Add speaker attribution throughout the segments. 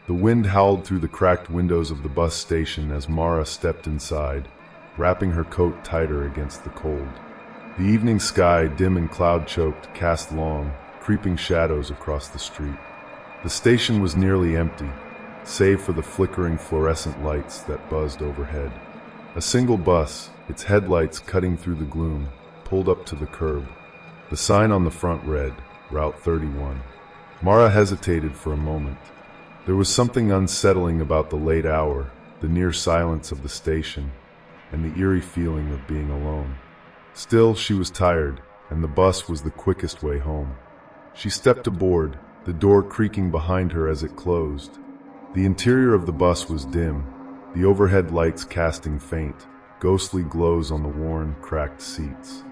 Speaker 1: The wind howled through the cracked windows of the bus station as Mara stepped inside, wrapping her coat tighter against the cold. The evening sky, dim and cloud-choked, cast long, creeping shadows across the street. The station was nearly empty, save for the flickering fluorescent lights that buzzed overhead. A single bus, its headlights cutting through the gloom, pulled up to the curb. The sign on the front read, Route 31. Mara hesitated for a moment. There was something unsettling about the late hour, the near silence of the station, and the eerie feeling of being alone. Still, she was tired, and the bus was the quickest way home. She stepped aboard, the door creaking behind her as it closed. The interior of the bus was dim, the overhead lights casting faint, ghostly glows on the worn, cracked seats.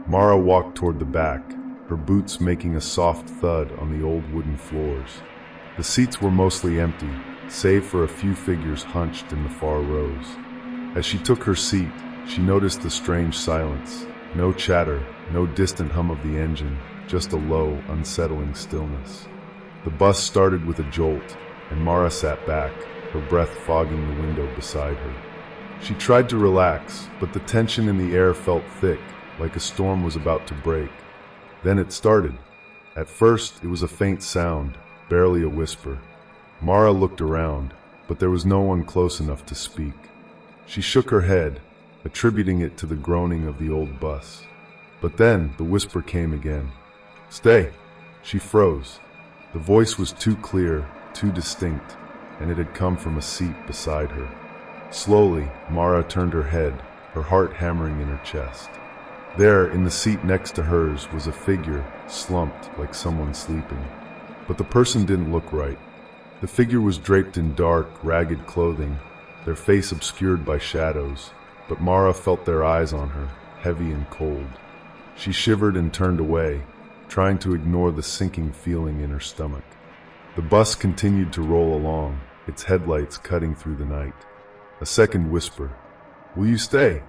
Speaker 1: Mara walked toward the back, her boots making a soft thud on the old wooden floors. The seats were mostly empty, save for a few figures hunched in the far rows. As she took her seat, she noticed the strange silence. No chatter, no distant hum of the engine, just a low, unsettling stillness. The bus started with a jolt, and Mara sat back, her breath fogging the window beside her. She tried to relax, but the tension in the air felt thick, like a storm was about to break. Then it started. At first, it was a faint sound, barely a whisper. Mara looked around, but there was no one close enough to speak. She shook her head, attributing it to the groaning of the old bus. But then the whisper came again. "Stay!" She froze. The voice was too clear, too distinct, and it had come from a seat beside her. Slowly, Mara turned her head, her heart hammering in her chest. There, in the seat next to hers, was a figure, slumped like someone sleeping. But the person didn't look right. The figure was draped in dark, ragged clothing, their face obscured by shadows, but Mara felt their eyes on her, heavy and cold. She shivered and turned away, trying to ignore the sinking feeling in her stomach. The bus continued to roll along, its headlights cutting through the night. A second whisper. "Will you stay?"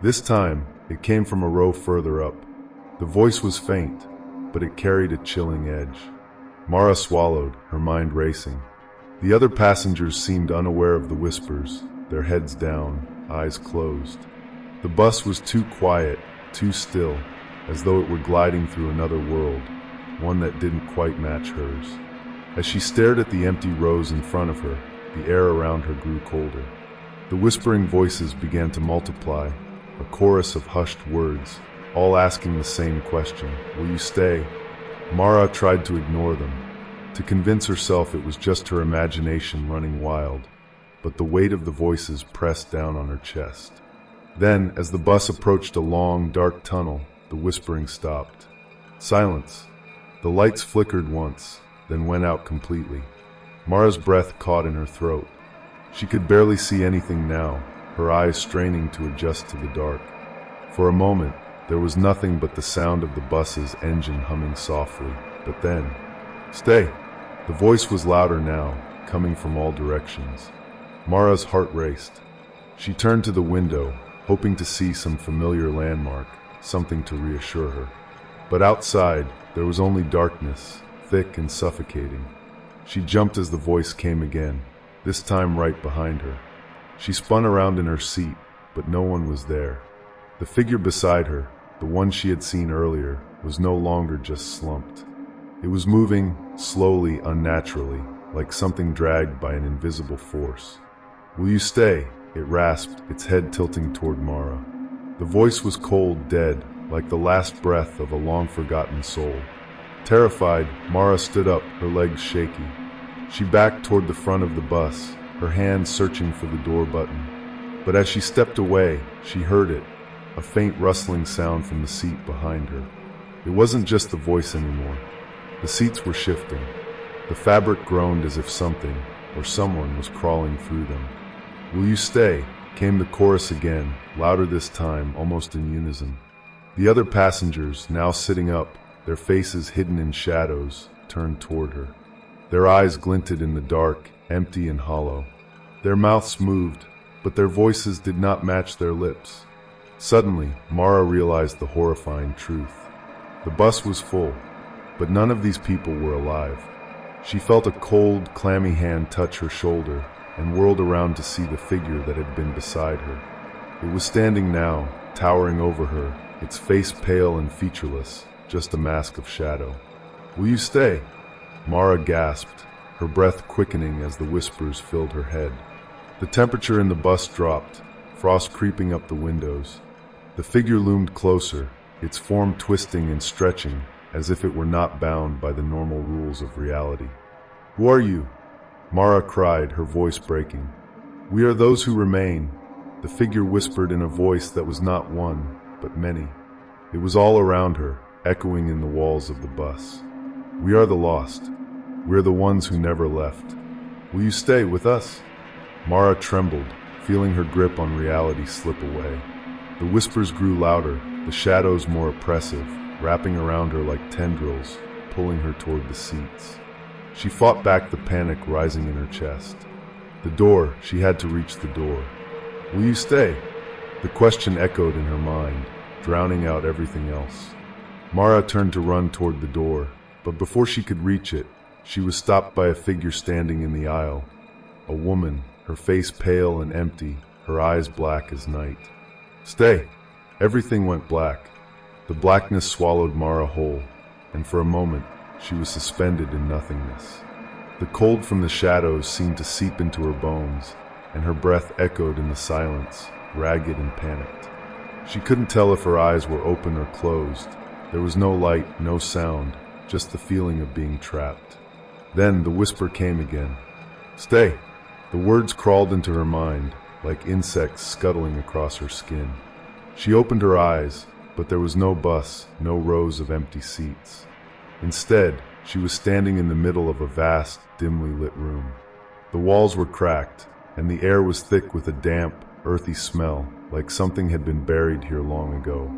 Speaker 1: This time, it came from a row further up. The voice was faint, but it carried a chilling edge. Mara swallowed, her mind racing. The other passengers seemed unaware of the whispers, their heads down, eyes closed. The bus was too quiet, too still, as though it were gliding through another world, one that didn't quite match hers. As she stared at the empty rows in front of her, the air around her grew colder. The whispering voices began to multiply, a chorus of hushed words, all asking the same question, "Will you stay?" Mara tried to ignore them, to convince herself it was just her imagination running wild, but the weight of the voices pressed down on her chest. Then, as the bus approached a long, dark tunnel, the whispering stopped. Silence. The lights flickered once, then went out completely. Mara's breath caught in her throat. She could barely see anything now, her eyes straining to adjust to the dark. For a moment, there was nothing but the sound of the bus's engine humming softly, but then, "Stay!" The voice was louder now, coming from all directions. Mara's heart raced. She turned to the window, hoping to see some familiar landmark, something to reassure her. But outside, there was only darkness, thick and suffocating. She jumped as the voice came again, this time right behind her. She spun around in her seat, but no one was there. The figure beside her, the one she had seen earlier, was no longer just slumped. It was moving, slowly, unnaturally, like something dragged by an invisible force. "Will you stay?" It rasped, its head tilting toward Mara. The voice was cold, dead, like the last breath of a long-forgotten soul. Terrified, Mara stood up, her legs shaky. She backed toward the front of the bus, her hands searching for the door button. But as she stepped away, she heard it, a faint rustling sound from the seat behind her. It wasn't just the voice anymore. The seats were shifting. The fabric groaned as if something, or someone, was crawling through them. "Will you stay?" came the chorus again, louder this time, almost in unison. The other passengers, now sitting up, their faces hidden in shadows, turned toward her. Their eyes glinted in the dark, empty and hollow. Their mouths moved, but their voices did not match their lips. Suddenly, Mara realized the horrifying truth. The bus was full, but none of these people were alive. She felt a cold, clammy hand touch her shoulder and whirled around to see the figure that had been beside her. It was standing now, towering over her, its face pale and featureless, just a mask of shadow. "Will you stay?" Mara gasped, her breath quickening as the whispers filled her head. The temperature in the bus dropped, frost creeping up the windows. The figure loomed closer, its form twisting and stretching as if it were not bound by the normal rules of reality. "Who are you?" Mara cried, her voice breaking. "We are those who remain," the figure whispered in a voice that was not one, but many. It was all around her, echoing in the walls of the bus. "We are the lost. We are the ones who never left. Will you stay with us?" Mara trembled, feeling her grip on reality slip away. The whispers grew louder, the shadows more oppressive, wrapping around her like tendrils, pulling her toward the seats. She fought back the panic rising in her chest. The door, she had to reach the door. "Will you stay?" The question echoed in her mind, drowning out everything else. Mara turned to run toward the door, but before she could reach it, she was stopped by a figure standing in the aisle. A woman, her face pale and empty, her eyes black as night. "Stay!" Everything went black. The blackness swallowed Mara whole, and for a moment, she was suspended in nothingness. The cold from the shadows seemed to seep into her bones, and her breath echoed in the silence, ragged and panicked. She couldn't tell if her eyes were open or closed. There was no light, no sound, just the feeling of being trapped. Then the whisper came again. "Stay!" The words crawled into her mind, like insects scuttling across her skin. She opened her eyes, but there was no bus, no rows of empty seats. Instead, she was standing in the middle of a vast, dimly lit room. The walls were cracked, and the air was thick with a damp, earthy smell, like something had been buried here long ago.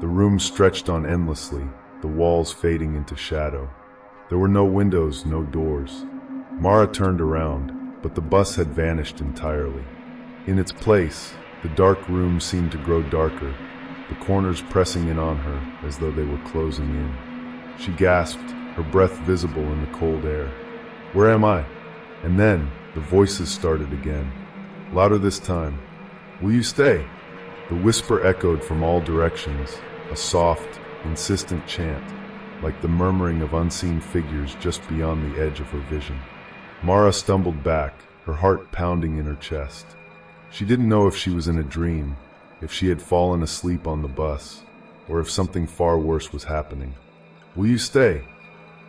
Speaker 1: The room stretched on endlessly, the walls fading into shadow. There were no windows, no doors. Mara turned around, but the bus had vanished entirely. In its place, the dark room seemed to grow darker, the corners pressing in on her as though they were closing in. She gasped, her breath visible in the cold air. "Where am I?" And then the voices started again, louder this time. "Will you stay?" The whisper echoed from all directions, a soft, insistent chant, like the murmuring of unseen figures just beyond the edge of her vision. Mara stumbled back, her heart pounding in her chest. She didn't know if she was in a dream, if she had fallen asleep on the bus, or if something far worse was happening. "Will you stay?"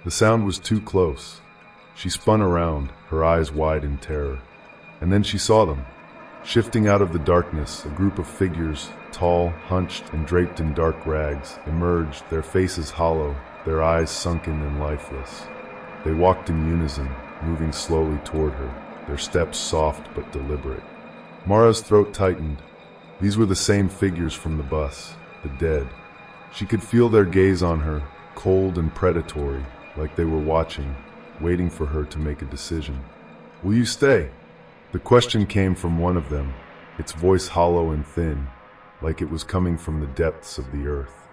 Speaker 1: The sound was too close. She spun around, her eyes wide in terror. And then she saw them. Shifting out of the darkness, a group of figures, tall, hunched, and draped in dark rags, emerged, their faces hollow, their eyes sunken and lifeless. They walked in unison, moving slowly toward her, their steps soft but deliberate. Mara's throat tightened. These were the same figures from the bus, the dead. She could feel their gaze on her, cold and predatory, like they were watching, waiting for her to make a decision. "Will you stay?" The question came from one of them, its voice hollow and thin, like it was coming from the depths of the earth.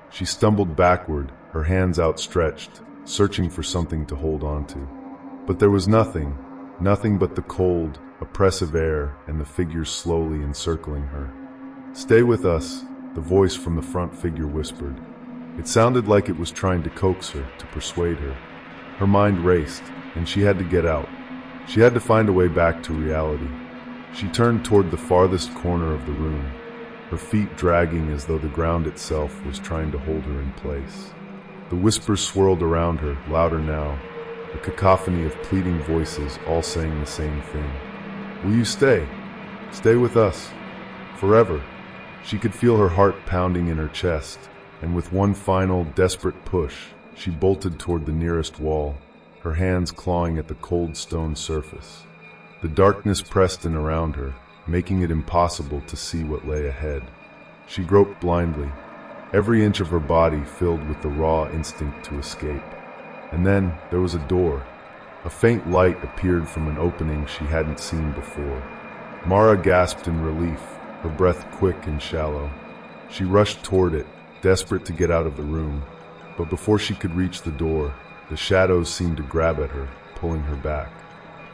Speaker 1: She stumbled backward, her hands outstretched, searching for something to hold on to. But there was nothing but the cold, oppressive air and the figures slowly encircling her. "Stay with us," the voice from the front figure whispered. It sounded like it was trying to coax her, to persuade her. Her mind raced, and she had to get out. She had to find a way back to reality. She turned toward the farthest corner of the room, her feet dragging as though the ground itself was trying to hold her in place. The whispers swirled around her, louder now, a cacophony of pleading voices all saying the same thing. "Will you stay? Stay with us. Forever." She could feel her heart pounding in her chest, and with one final, desperate push, she bolted toward the nearest wall, her hands clawing at the cold stone surface. The darkness pressed in around her, making it impossible to see what lay ahead. She groped blindly, every inch of her body filled with the raw instinct to escape. And then there was a door. A faint light appeared from an opening she hadn't seen before. Mara gasped in relief, her breath quick and shallow. She rushed toward it, desperate to get out of the room, but before she could reach the door, the shadows seemed to grab at her, pulling her back.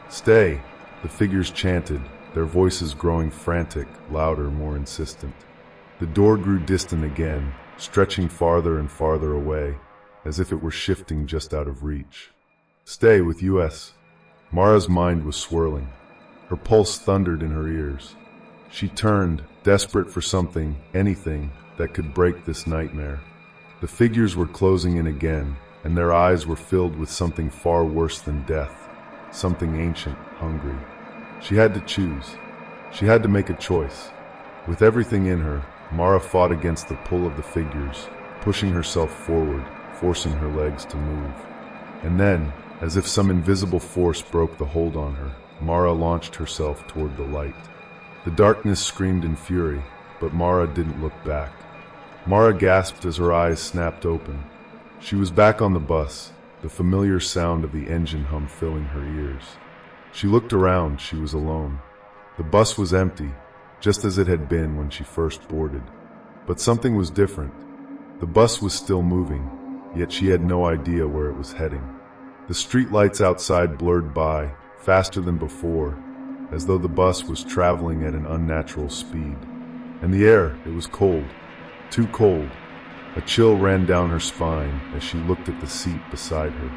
Speaker 1: "Stay," the figures chanted, their voices growing frantic, louder, more insistent. The door grew distant again, stretching farther and farther away, as if it were shifting just out of reach. "Stay with us." Mara's mind was swirling. Her pulse thundered in her ears. She turned, desperate for something, anything, that could break this nightmare. The figures were closing in again, and their eyes were filled with something far worse than death, something ancient, hungry. She had to choose. She had to make a choice. With everything in her, Mara fought against the pull of the figures, pushing herself forward, forcing her legs to move. And then, as if some invisible force broke the hold on her, Mara launched herself toward the light. The darkness screamed in fury, but Mara didn't look back. Mara gasped as her eyes snapped open. She was back on the bus, the familiar sound of the engine hum filling her ears. She looked around. She was alone. The bus was empty, just as it had been when she first boarded. But something was different. The bus was still moving, yet she had no idea where it was heading. The street lights outside blurred by, faster than before, as though the bus was traveling at an unnatural speed. And the air, it was cold. Too cold. A chill ran down her spine as she looked at the seat beside her.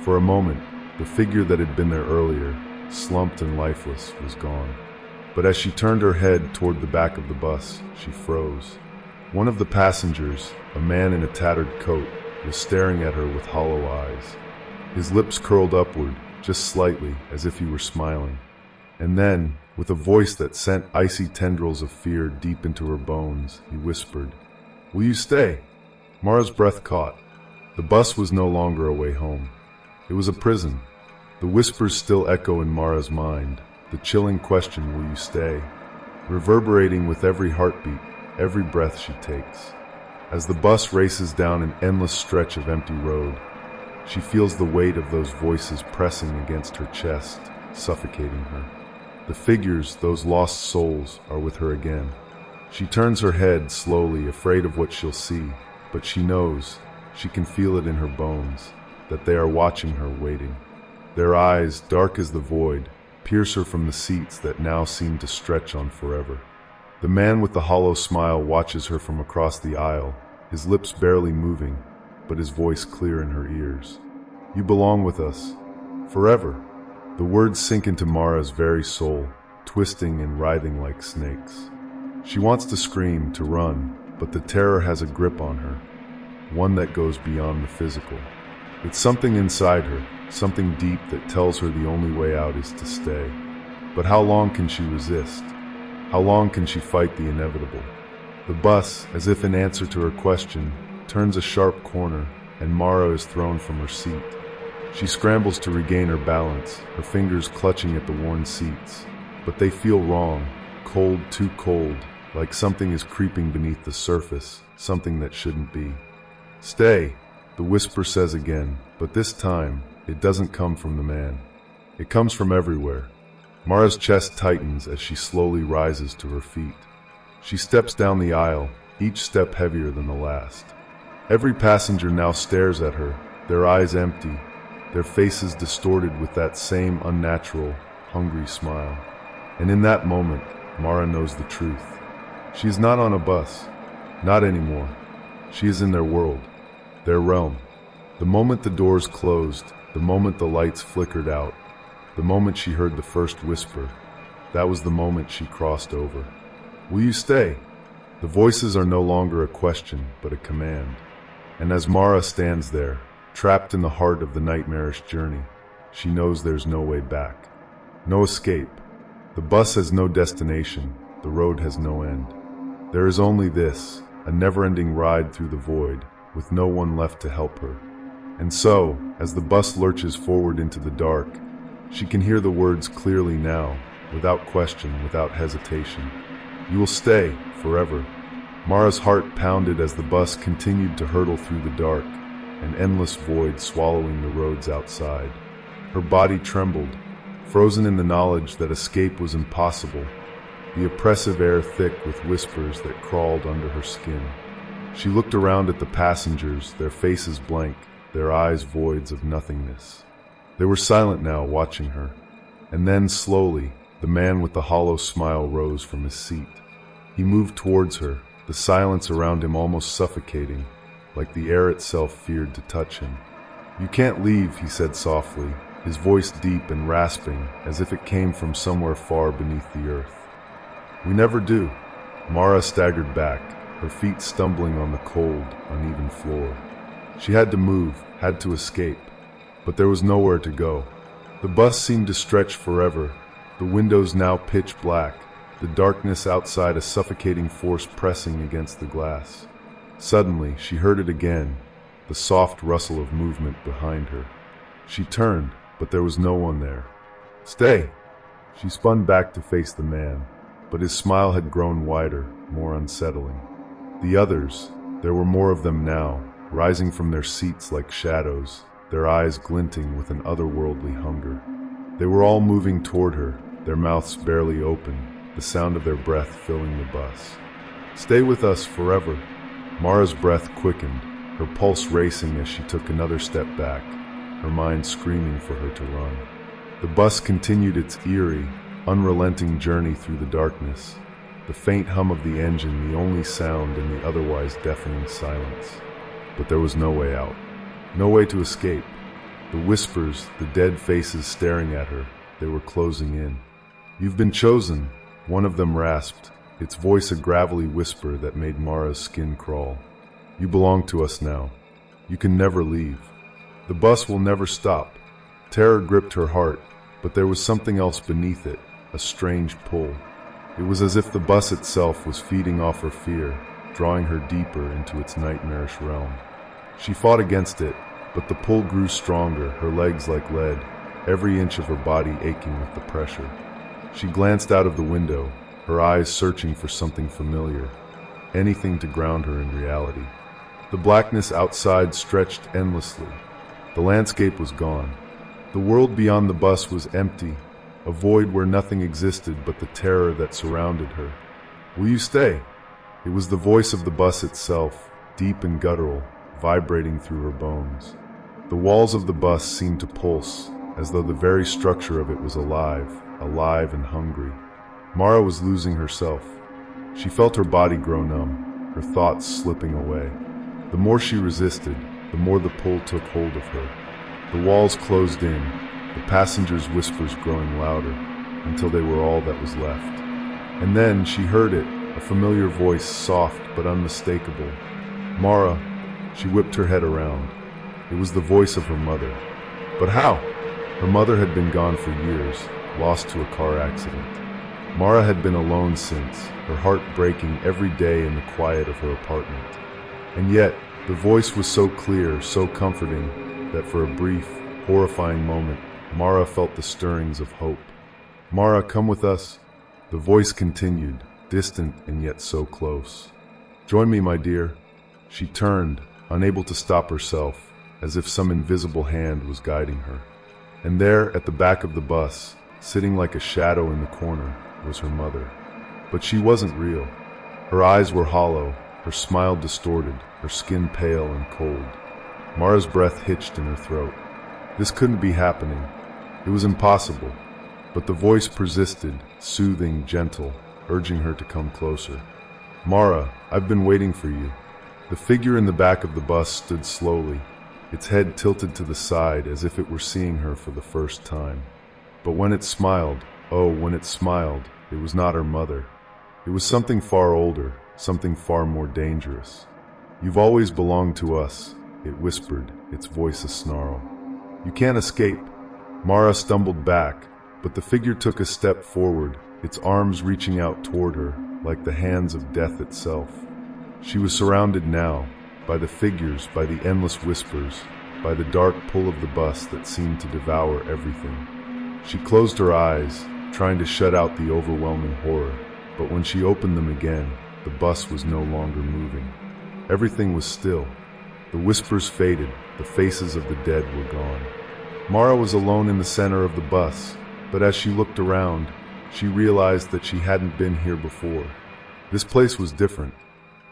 Speaker 1: For a moment, the figure that had been there earlier, slumped and lifeless, was gone. But as she turned her head toward the back of the bus, she froze. One of the passengers, a man in a tattered coat, was staring at her with hollow eyes. His lips curled upward, just slightly, as if he were smiling. And then, with a voice that sent icy tendrils of fear deep into her bones, he whispered, "Will you stay?" Mara's breath caught. The bus was no longer a way home. It was a prison. The whispers still echo in Mara's mind, the chilling question, "Will you stay?" reverberating with every heartbeat, every breath she takes. As the bus races down an endless stretch of empty road, she feels the weight of those voices pressing against her chest, suffocating her. The figures, those lost souls, are with her again. She turns her head slowly, afraid of what she'll see, but she knows, she can feel it in her bones, that they are watching her, waiting. Their eyes, dark as the void, pierce her from the seats that now seem to stretch on forever. The man with the hollow smile watches her from across the aisle, his lips barely moving, but his voice clear in her ears. "You belong with us. Forever." The words sink into Mara's very soul, twisting and writhing like snakes. She wants to scream, to run, but the terror has a grip on her, one that goes beyond the physical. It's something inside her, something deep that tells her the only way out is to stay. But how long can she resist? How long can she fight the inevitable? The bus, as if in answer to her question, turns a sharp corner, and Mara is thrown from her seat. She scrambles to regain her balance, her fingers clutching at the worn seats. But they feel wrong, cold, too cold, like something is creeping beneath the surface, something that shouldn't be. "Stay," the whisper says again, but this time, it doesn't come from the man. It comes from everywhere. Mara's chest tightens as she slowly rises to her feet. She steps down the aisle, each step heavier than the last. Every passenger now stares at her, their eyes empty, their faces distorted with that same unnatural, hungry smile. And in that moment, Mara knows the truth. She is not on a bus. Not anymore. She is in their world, their realm. The moment the doors closed, the moment the lights flickered out, the moment she heard the first whisper, that was the moment she crossed over. "Will you stay?" The voices are no longer a question, but a command. And as Mara stands there, trapped in the heart of the nightmarish journey, she knows there's no way back. No escape. The bus has no destination, the road has no end. There is only this, a never-ending ride through the void, with no one left to help her. And so, as the bus lurches forward into the dark, she can hear the words clearly now, without question, without hesitation. "You will stay, forever." Mara's heart pounded as the bus continued to hurtle through the dark, an endless void swallowing the roads outside. Her body trembled, frozen in the knowledge that escape was impossible, the oppressive air thick with whispers that crawled under her skin. She looked around at the passengers, their faces blank, their eyes voids of nothingness. They were silent now, watching her. And then, slowly, the man with the hollow smile rose from his seat. He moved towards her, the silence around him almost suffocating, like the air itself feared to touch him. "You can't leave," he said softly, his voice deep and rasping, as if it came from somewhere far beneath the earth. "We never do." Mara staggered back, her feet stumbling on the cold, uneven floor. She had to move, had to escape, but there was nowhere to go. The bus seemed to stretch forever, the windows now pitch black, the darkness outside a suffocating force pressing against the glass. Suddenly, she heard it again, the soft rustle of movement behind her. She turned, but there was no one there. "Stay!" She spun back to face the man, but his smile had grown wider, more unsettling. The others, there were more of them now, rising from their seats like shadows, their eyes glinting with an otherworldly hunger. They were all moving toward her, their mouths barely open, the sound of their breath filling the bus. "Stay with us forever." Mara's breath quickened, her pulse racing as she took another step back, her mind screaming for her to run. The bus continued its eerie, unrelenting journey through the darkness, the faint hum of the engine the only sound in the otherwise deafening silence. But there was no way out, no way to escape. The whispers, the dead faces staring at her, they were closing in. "You've been chosen," one of them rasped, its voice a gravelly whisper that made Mara's skin crawl. "You belong to us now. You can never leave. The bus will never stop." Terror gripped her heart, but there was something else beneath it, a strange pull. It was as if the bus itself was feeding off her fear, drawing her deeper into its nightmarish realm. She fought against it, but the pull grew stronger, her legs like lead, every inch of her body aching with the pressure. She glanced out of the window, her eyes searching for something familiar, anything to ground her in reality. The blackness outside stretched endlessly. The landscape was gone. The world beyond the bus was empty, a void where nothing existed but the terror that surrounded her. "Will you stay?" It was the voice of the bus itself, deep and guttural, vibrating through her bones. The walls of the bus seemed to pulse, as though the very structure of it was alive and hungry. Mara was losing herself. She felt her body grow numb, her thoughts slipping away. The more she resisted, the more the pull took hold of her. The walls closed in, the passengers' whispers growing louder, until they were all that was left. And then she heard it, a familiar voice, soft but unmistakable. "Mara." She whipped her head around. It was the voice of her mother. But how? Her mother had been gone for years, lost to a car accident. Mara had been alone since, her heart breaking every day in the quiet of her apartment. And yet, the voice was so clear, so comforting, that for a brief, horrifying moment, Mara felt the stirrings of hope. "Mara, come with us." The voice continued, distant and yet so close. "Join me, my dear." She turned, unable to stop herself, as if some invisible hand was guiding her. And there, at the back of the bus, sitting like a shadow in the corner, was her mother. But she wasn't real. Her eyes were hollow, her smile distorted, her skin pale and cold. Mara's breath hitched in her throat. This couldn't be happening. It was impossible. But the voice persisted, soothing, gentle, urging her to come closer. "Mara, I've been waiting for you." The figure in the back of the bus stood slowly, its head tilted to the side as if it were seeing her for the first time. But when it smiled, when it smiled, it was not her mother. It was something far older, something far more dangerous. "You've always belonged to us," it whispered, its voice a snarl. "You can't escape." Mara stumbled back, but the figure took a step forward, its arms reaching out toward her, like the hands of death itself. She was surrounded now, by the figures, by the endless whispers, by the dark pull of the bus that seemed to devour everything. She closed her eyes, trying to shut out the overwhelming horror, but when she opened them again, the bus was no longer moving. Everything was still. The whispers faded, the faces of the dead were gone. Mara was alone in the center of the bus, but as she looked around, she realized that she hadn't been here before. This place was different.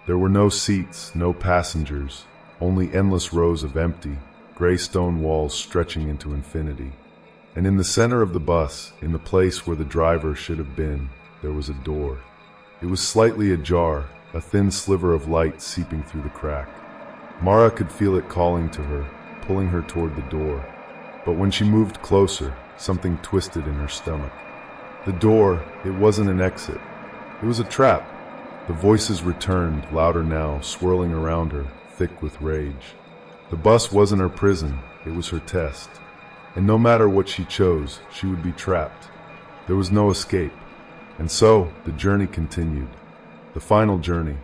Speaker 1: There were no seats, no passengers, only endless rows of empty, gray stone walls stretching into infinity. And in the center of the bus, in the place where the driver should have been, there was a door. It was slightly ajar, a thin sliver of light seeping through the crack. Mara could feel it calling to her, pulling her toward the door. But when she moved closer, something twisted in her stomach. The door, it wasn't an exit. It was a trap. The voices returned, louder now, swirling around her, thick with rage. The bus wasn't her prison, it was her test. And no matter what she chose, she would be trapped. There was no escape. And so, the journey continued. The final journey.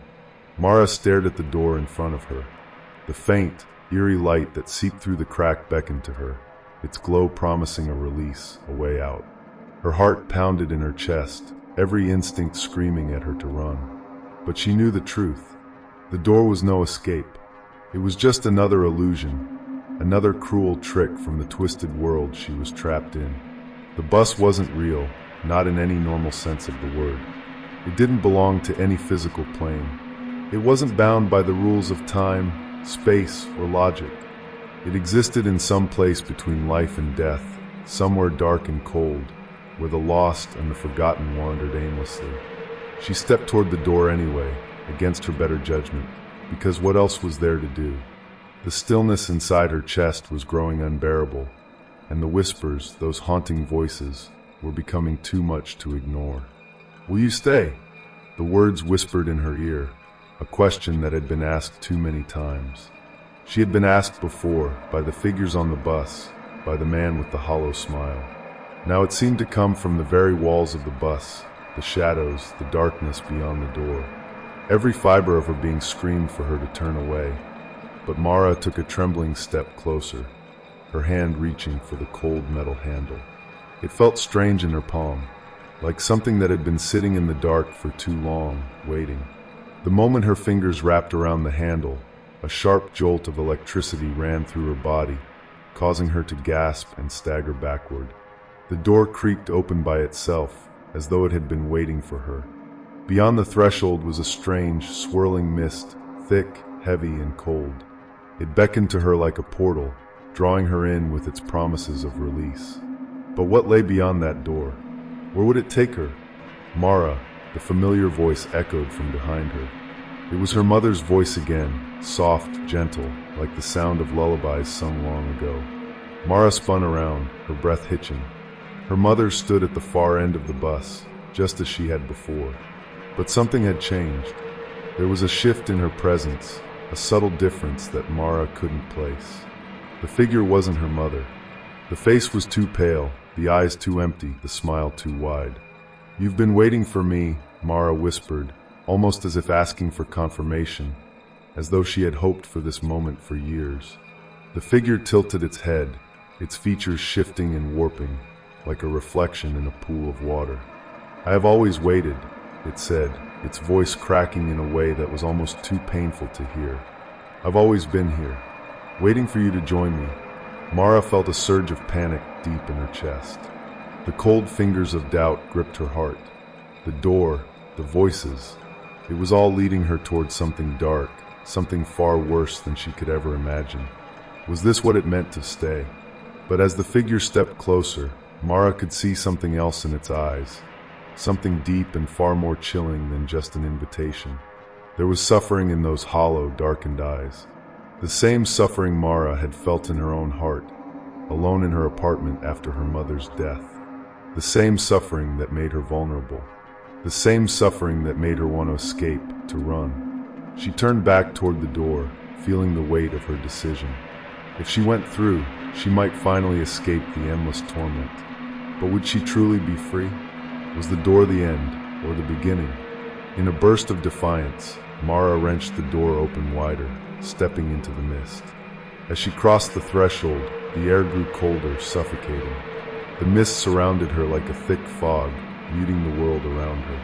Speaker 1: Mara stared at the door in front of her. The faint, eerie light that seeped through the crack beckoned to her, its glow promising a release, a way out. Her heart pounded in her chest, every instinct screaming at her to run. But she knew the truth. The door was no escape. It was just another illusion, another cruel trick from the twisted world she was trapped in. The bus wasn't real, not in any normal sense of the word. It didn't belong to any physical plane. It wasn't bound by the rules of time, space, or logic. It existed in some place between life and death, somewhere dark and cold, where the lost and the forgotten wandered aimlessly. She stepped toward the door anyway, against her better judgment, because what else was there to do? The stillness inside her chest was growing unbearable, and the whispers, those haunting voices, were becoming too much to ignore. "Will you stay?" The words whispered in her ear, a question that had been asked too many times. She had been asked before, by the figures on the bus, by the man with the hollow smile. Now it seemed to come from the very walls of the bus, the shadows, the darkness beyond the door. Every fiber of her being screamed for her to turn away. But Mara took a trembling step closer, her hand reaching for the cold metal handle. It felt strange in her palm, like something that had been sitting in the dark for too long, waiting. The moment her fingers wrapped around the handle, a sharp jolt of electricity ran through her body, causing her to gasp and stagger backward. The door creaked open by itself, as though it had been waiting for her. Beyond the threshold was a strange, swirling mist, thick, heavy, and cold. It beckoned to her like a portal, drawing her in with its promises of release. But what lay beyond that door? Where would it take her? Mara, the familiar voice echoed from behind her. It was her mother's voice again, soft, gentle, like the sound of lullabies sung long ago. Mara spun around, her breath hitching. Her mother stood at the far end of the bus, just as she had before. But something had changed. There was a shift in her presence, a subtle difference that Mara couldn't place. The figure wasn't her mother. The face was too pale, the eyes too empty, the smile too wide. "You've been waiting for me," Mara whispered, almost as if asking for confirmation, as though she had hoped for this moment for years. The figure tilted its head, its features shifting and warping, like a reflection in a pool of water. "I have always waited," it said, its voice cracking in a way that was almost too painful to hear. "I've always been here, waiting for you to join me." Mara felt a surge of panic deep in her chest. The cold fingers of doubt gripped her heart. The door, the voices, it was all leading her towards something dark, something far worse than she could ever imagine. Was this what it meant to stay? But as the figure stepped closer, Mara could see something else in its eyes, something deep and far more chilling than just an invitation. There was suffering in those hollow, darkened eyes. The same suffering Mara had felt in her own heart, alone in her apartment after her mother's death. The same suffering that made her vulnerable. The same suffering that made her want to escape, to run. She turned back toward the door, feeling the weight of her decision. If she went through, she might finally escape the endless torment. But would she truly be free? Was the door the end, or the beginning? In a burst of defiance, Mara wrenched the door open wider, stepping into the mist. As she crossed the threshold, the air grew colder, suffocating. The mist surrounded her like a thick fog, muting the world around her.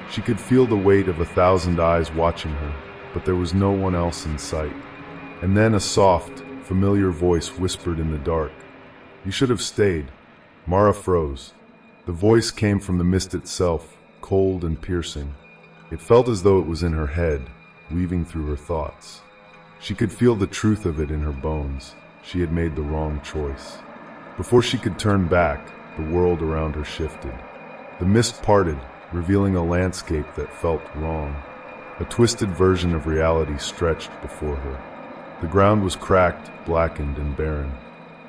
Speaker 1: She could feel the weight of 1,000 eyes watching her, but there was no one else in sight. And then a soft, familiar voice whispered in the dark, "You should have stayed." Mara froze. The voice came from the mist itself, cold and piercing. It felt as though it was in her head, weaving through her thoughts. She could feel the truth of it in her bones. she had made the wrong choice. Before she could turn back, the world around her shifted. The mist parted, revealing a landscape that felt wrong. A twisted version of reality stretched before her. The ground was cracked, blackened, and barren.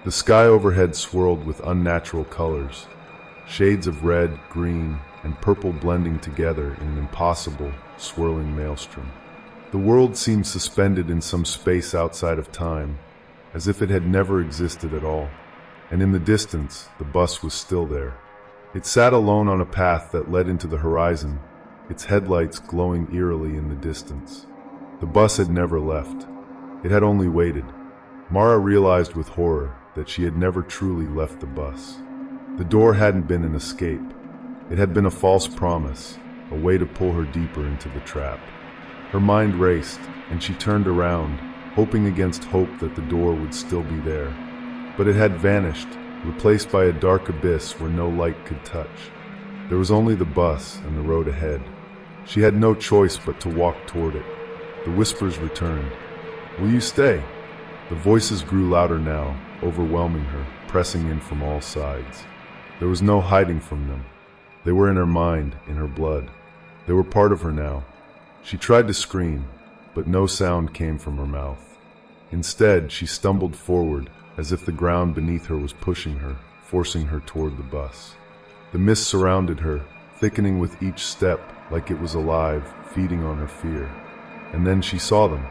Speaker 1: The sky overhead swirled with unnatural colors, shades of red, green, and purple blending together in an impossible, swirling maelstrom. The world seemed suspended in some space outside of time, as if it had never existed at all. And in the distance, the bus was still there. It sat alone on a path that led into the horizon, its headlights glowing eerily in the distance. The bus had never left. It had only waited. Mara realized with horror that she had never truly left the bus. The door hadn't been an escape. It had been a false promise, a way to pull her deeper into the trap. Her mind raced, and she turned around, hoping against hope that the door would still be there. But it had vanished, replaced by a dark abyss where no light could touch. There was only the bus and the road ahead. She had no choice but to walk toward it. The whispers returned. "Will you stay?" The voices grew louder now, overwhelming her, pressing in from all sides. There was no hiding from them. They were in her mind, in her blood. They were part of her now. She tried to scream, but no sound came from her mouth. Instead, she stumbled forward, as if the ground beneath her was pushing her, forcing her toward the bus. The mist surrounded her, thickening with each step, like it was alive, feeding on her fear. And then she saw them,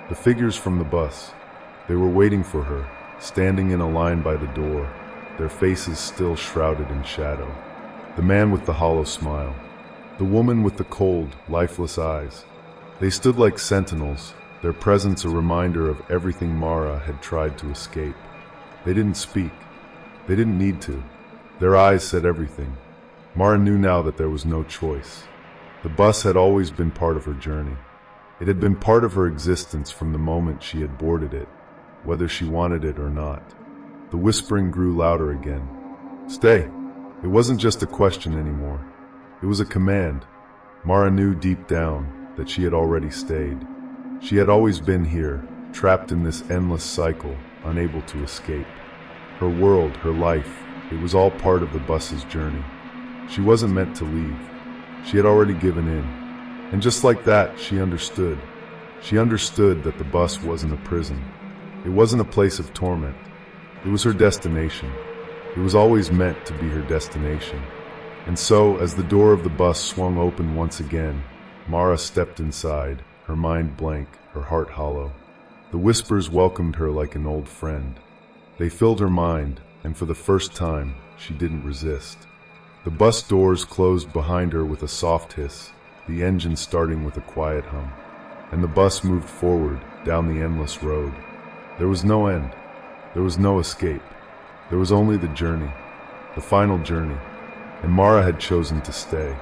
Speaker 1: the figures from the bus. They were waiting for her, standing in a line by the door, their faces still shrouded in shadow. The man with the hollow smile. The woman with the cold, lifeless eyes. They stood like sentinels, their presence a reminder of everything Mara had tried to escape. They didn't speak. They didn't need to. Their eyes said everything. Mara knew now that there was no choice. The bus had always been part of her journey. It had been part of her existence from the moment she had boarded it, whether she wanted it or not. The whispering grew louder again. "Stay." It wasn't just a question anymore. It was a command. Mara knew deep down that she had already stayed. She had always been here, trapped in this endless cycle, unable to escape. Her world, her life, it was all part of the bus's journey. She wasn't meant to leave. She had already given in. And just like that, she understood. She understood that the bus wasn't a prison. It wasn't a place of torment. It was her destination. It was always meant to be her destination. And so, as the door of the bus swung open once again, Mara stepped inside, her mind blank, her heart hollow. The whispers welcomed her like an old friend. They filled her mind, and for the first time, she didn't resist. The bus doors closed behind her with a soft hiss, the engine starting with a quiet hum. And the bus moved forward, down the endless road. There was no end. There was no escape. There was only the journey, the final journey, and Mara had chosen to stay.